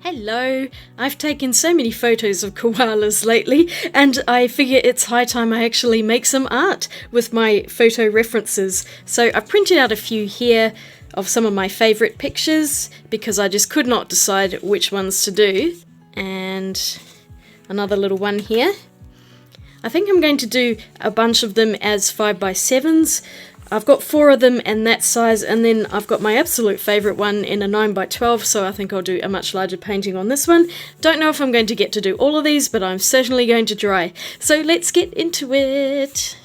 Hello! I've taken so many photos of koalas lately, and I figure it's high time I actually make some art with my photo references. So I've printed out a few here of some of my favourite pictures, because I just could not decide which ones to do. And another little one here. I think I'm going to do a bunch of them as 5x7s. I've got 4 of them in that size, and then I've got my absolute favourite one in a 9x12, so I think I'll do a much larger painting on this one. Don't know if I'm going to get to do all of these, but I'm certainly going to try. So let's get into it.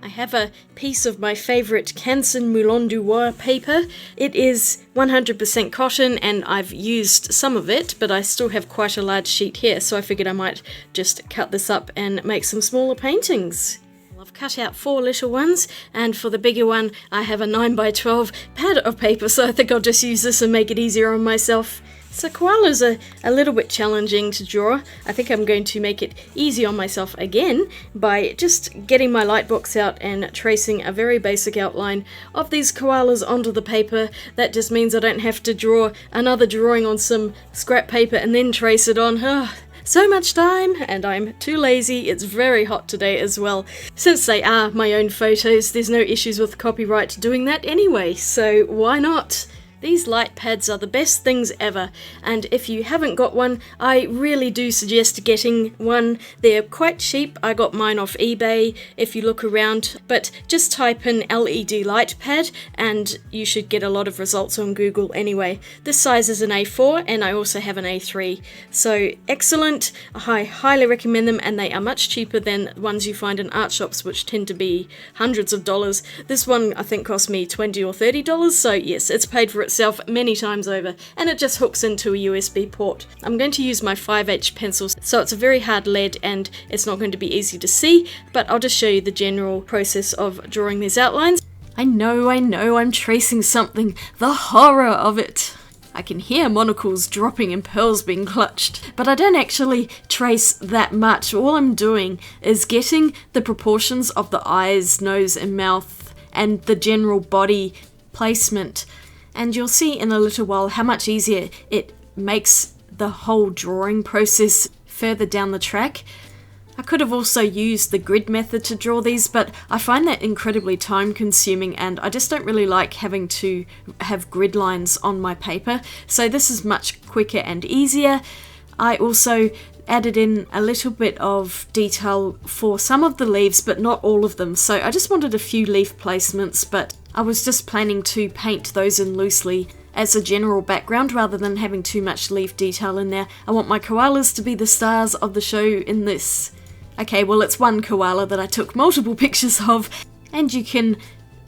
I have a piece of my favourite Canson Moulin du Roy paper. It is 100% cotton, and I've used some of it, but I still have quite a large sheet here, so I figured I might just cut this up and make some smaller paintings. I've cut out 4 little ones, and for the bigger one I have a 9x12 pad of paper, so I think I'll just use this and make it easier on myself. So koalas are a little bit challenging to draw. I think I'm going to make it easy on myself again by just getting my light box out and tracing a very basic outline of these koalas onto the paper. That just means I don't have to draw another drawing on some scrap paper and then trace it on. So much time, and I'm too lazy. It's very hot today as well. Since they are my own photos, there's no issues with copyright doing that anyway, so why not? These light pads are the best things ever, and if you haven't got one, I really do suggest getting one. They're quite cheap. I got mine off eBay if you look around, but just type in LED light pad and you should get a lot of results on Google anyway. This size is an A4 and I also have an A3, so excellent. I highly recommend them, and they are much cheaper than ones you find in art shops, which tend to be hundreds of dollars. This one I think cost me $20 or $30, so yes, it's paid for itself many times over, and it just hooks into a USB port. I'm going to use my 5H pencils, so it's a very hard lead and it's not going to be easy to see, but I'll just show you the general process of drawing these outlines. I know, I'm tracing something. The horror of it! I can hear monocles dropping and pearls being clutched, but I don't actually trace that much. All I'm doing is getting the proportions of the eyes, nose and mouth and the general body placement. And you'll see in a little while how much easier it makes the whole drawing process further down the track. I could have also used the grid method to draw these, but I find that incredibly time consuming, and I just don't really like having to have grid lines on my paper. So this is much quicker and easier. I also added in a little bit of detail for some of the leaves, but not all of them. So I just wanted a few leaf placements, but I was just planning to paint those in loosely as a general background rather than having too much leaf detail in there. I want my koalas to be the stars of the show in this. Okay, well, it's one koala that I took multiple pictures of, and you can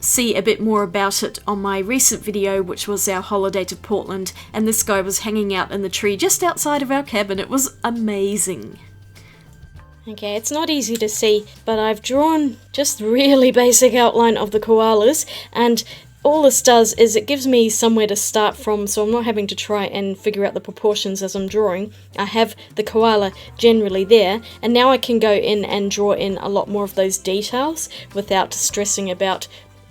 see a bit more about it on my recent video, which was our holiday to Portland, and this guy was hanging out in the tree just outside of our cabin. It was amazing. Okay, it's not easy to see, but I've drawn just really basic outline of the koalas, and all this does is it gives me somewhere to start from, so I'm not having to try and figure out the proportions as I'm drawing. I have the koala generally there, and now I can go in and draw in a lot more of those details without stressing about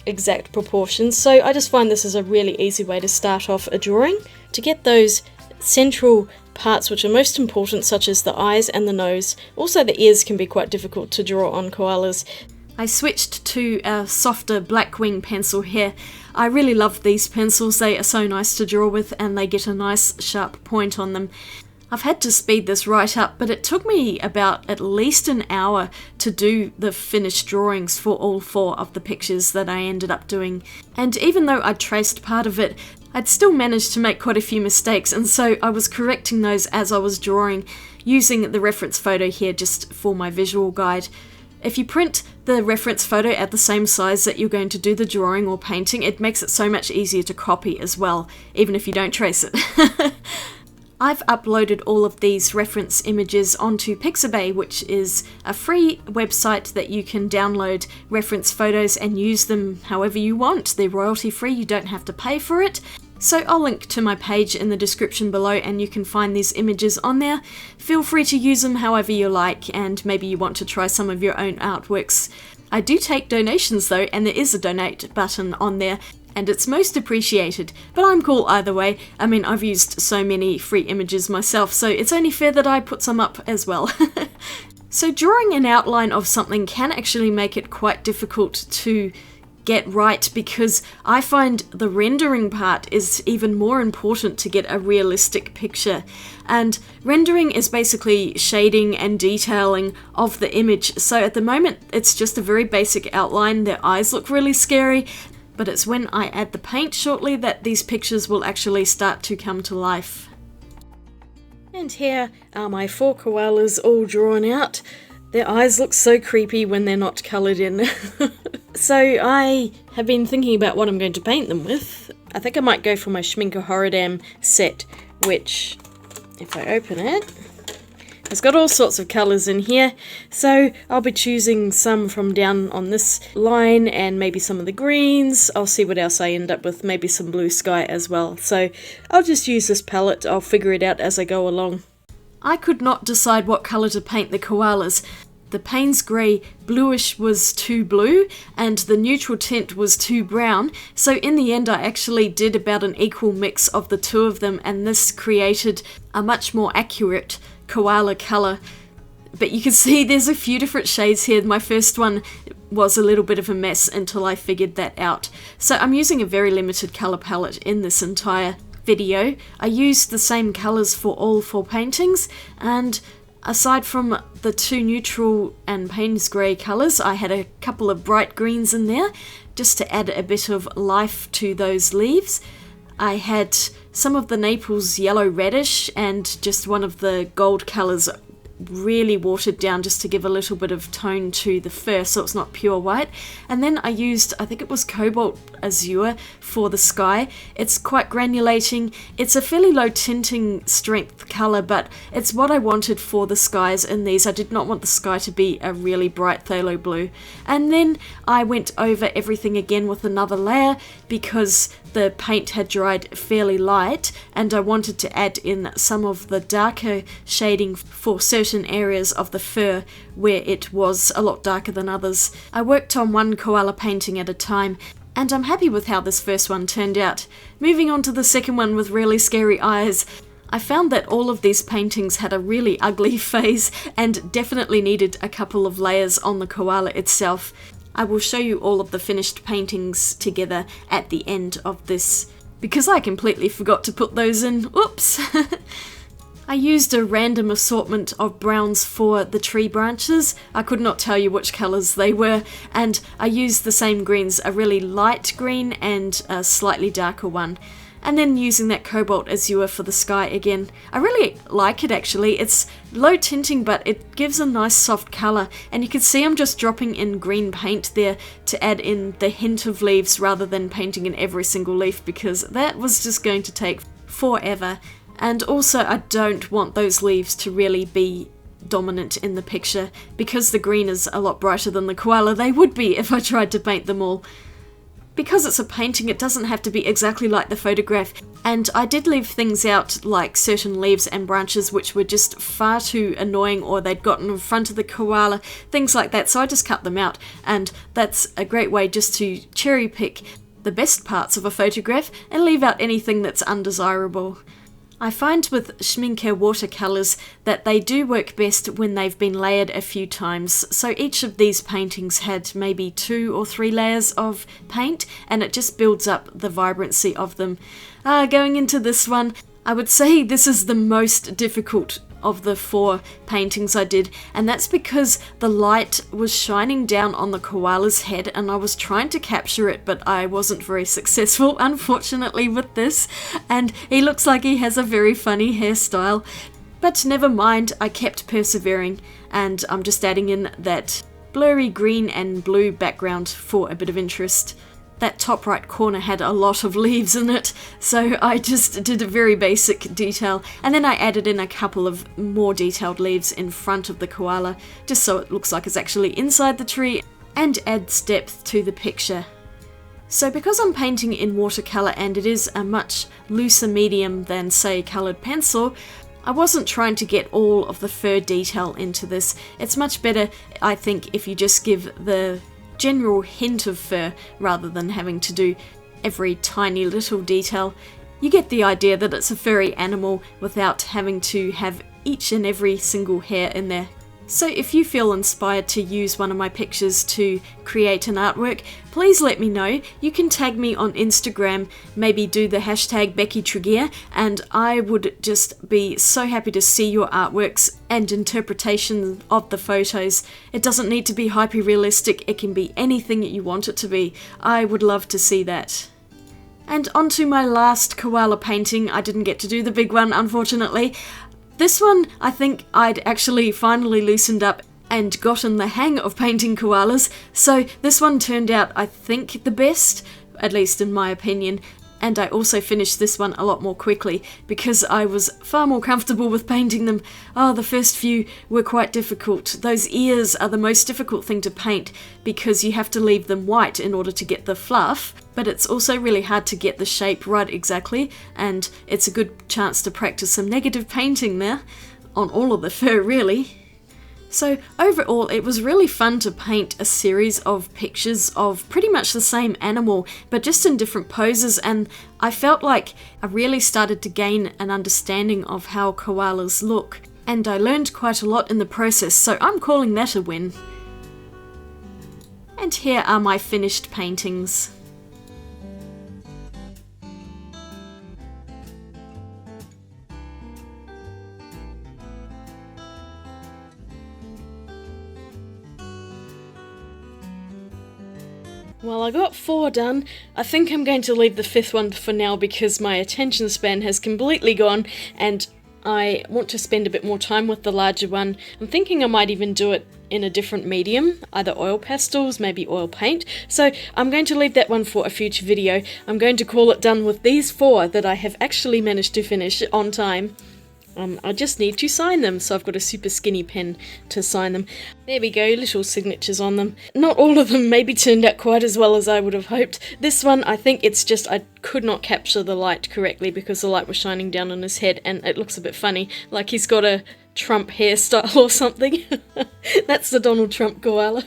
exact proportions. So I just find this is a really easy way to start off a drawing. To get those central parts which are most important, such as the eyes and the nose. Also the ears can be quite difficult to draw on koalas. I switched to a softer Blackwing pencil here. I really love these pencils. They are so nice to draw with, and they get a nice sharp point on them. I've had to speed this right up, but it took me about at least an hour to do the finished drawings for all 4 of the pictures that I ended up doing. And even though I traced part of it, I'd still managed to make quite a few mistakes, and so I was correcting those as I was drawing, using the reference photo here just for my visual guide. If you print the reference photo at the same size that you're going to do the drawing or painting, it makes it so much easier to copy as well, even if you don't trace it. I've uploaded all of these reference images onto Pixabay, which is a free website that you can download reference photos and use them however you want. They're royalty free, you don't have to pay for it. So I'll link to my page in the description below, and you can find these images on there. Feel free to use them however you like, and maybe you want to try some of your own artworks. I do take donations though, and there is a donate button on there. and it's most appreciated. But I'm cool either way. I mean, I've used so many free images myself, so it's only fair that I put some up as well. So drawing an outline of something can actually make it quite difficult to get right, because I find the rendering part is even more important to get a realistic picture. And rendering is basically shading and detailing of the image. So at the moment it's just a very basic outline. Their eyes look really scary, but it's when I add the paint shortly that these pictures will actually start to come to life. And here are my 4 koalas all drawn out. Their eyes look so creepy when they're not coloured in. So I have been thinking about what I'm going to paint them with. I think I might go for my Schmincke Horadam set, which, if I open it, it's got all sorts of colours in here. So I'll be choosing some from down on this line and maybe some of the greens. I'll see what else I end up with, maybe some blue sky as well. So I'll just use this palette. I'll figure it out as I go along. I could not decide what colour to paint the koalas. The Payne's Grey bluish was too blue and the neutral tint was too brown, so in the end I actually did about an equal mix of the two of them, and this created a much more accurate koala colour. But you can see there's a few different shades here. My first one was a little bit of a mess until I figured that out. So I'm using a very limited colour palette in this entire video. I used the same colours for all 4 paintings, and aside from the 2 neutral and Payne's Grey colours, I had a couple of bright greens in there just to add a bit of life to those leaves. I had some of the Naples yellow reddish and just one of the gold colours really watered down just to give a little bit of tone to the fur so it's not pure white. And then I used, I think it was cobalt azure for the sky. It's quite granulating. It's a fairly low tinting strength colour, but it's what I wanted for the skies in these. I did not want the sky to be a really bright phthalo blue. And then I went over everything again with another layer because the paint had dried fairly light and I wanted to add in some of the darker shading for certain areas of the fur where it was a lot darker than others. I worked on one koala painting at a time, and I'm happy with how this first one turned out. Moving on to the second one with really scary eyes, I found that all of these paintings had a really ugly face and definitely needed a couple of layers on the koala itself. I will show you all of the finished paintings together at the end of this, because I completely forgot to put those in. Oops! I used a random assortment of browns for the tree branches. I could not tell you which colours they were, and I used the same greens, a really light green and a slightly darker one. And then using that cobalt azure for the sky again. I really like it actually. It's low tinting, but it gives a nice soft colour, and you can see I'm just dropping in green paint there to add in the hint of leaves rather than painting in every single leaf, because that was just going to take forever. And also I don't want those leaves to really be dominant in the picture, because the green is a lot brighter than the koala. They would be if I tried to paint them all. Because it's a painting, it doesn't have to be exactly like the photograph, and I did leave things out like certain leaves and branches which were just far too annoying, or they'd gotten in front of the koala, things like that, so I just cut them out. And that's a great way just to cherry pick the best parts of a photograph and leave out anything that's undesirable. I find with Schmincke watercolours that they do work best when they've been layered a few times. So each of these paintings had maybe 2 or 3 layers of paint, and it just builds up the vibrancy of them. Going into this one, I would say this is the most difficult of the 4 paintings I did, and that's because the light was shining down on the koala's head and I was trying to capture it, but I wasn't very successful, unfortunately, with this, and he looks like he has a very funny hairstyle. But never mind, I kept persevering, and I'm just adding in that blurry green and blue background for a bit of interest. That top right corner had a lot of leaves in it, so I just did a very basic detail, and then I added in a couple of more detailed leaves in front of the koala, just so it looks like it's actually inside the tree and adds depth to the picture. So because I'm painting in watercolour and it is a much looser medium than, say, coloured pencil, I wasn't trying to get all of the fur detail into this. It's much better, I think, if you just give the general hint of fur rather than having to do every tiny little detail. You get the idea that it's a furry animal without having to have each and every single hair in there. So if you feel inspired to use one of my pictures to create an artwork, please let me know. You can tag me on Instagram, maybe do the hashtag Becky Tregear, and I would just be so happy to see your artworks and interpretation of the photos. It doesn't need to be hyper-realistic, it can be anything that you want it to be. I would love to see that. And on to my last koala painting. I didn't get to do the big one, unfortunately. This one, I think I'd actually finally loosened up and gotten the hang of painting koalas, so this one turned out, I think, the best, at least in my opinion. And I also finished this one a lot more quickly because I was far more comfortable with painting them. Oh, the first few were quite difficult. Those ears are the most difficult thing to paint because you have to leave them white in order to get the fluff, but it's also really hard to get the shape right exactly, and it's a good chance to practice some negative painting there, on all of the fur really. So overall, it was really fun to paint a series of pictures of pretty much the same animal, but just in different poses, and I felt like I really started to gain an understanding of how koalas look, and I learned quite a lot in the process, so I'm calling that a win. And here are my finished paintings. Well, I got 4 done. I think I'm going to leave the 5th one for now because my attention span has completely gone and I want to spend a bit more time with the larger one. I'm thinking I might even do it in a different medium, either oil pastels, maybe oil paint. So I'm going to leave that one for a future video. I'm going to call it done with these 4 that I have actually managed to finish on time. I just need to sign them, so I've got a super skinny pen to sign them. There we go, little signatures on them. Not all of them maybe turned out quite as well as I would have hoped. This one, I think it's just I could not capture the light correctly because the light was shining down on his head and it looks a bit funny, like he's got a Trump hairstyle or something. That's the Donald Trump koala.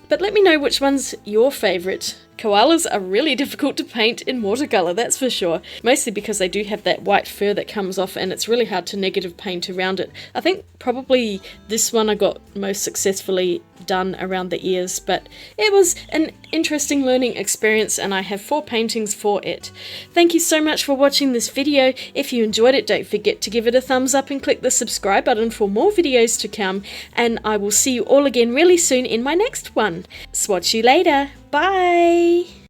But let me know which one's your favourite. Koalas are really difficult to paint in watercolour, that's for sure. Mostly because they do have that white fur that comes off and it's really hard to negative paint around it. I think probably this one I got most successfully done around the ears, but it was an interesting learning experience and I have 4 paintings for it. Thank you so much for watching this video. If you enjoyed it, don't forget to give it a thumbs up and click the subscribe button for more videos to come, and I will see you all again really soon in my next one. Swatch you later. Bye!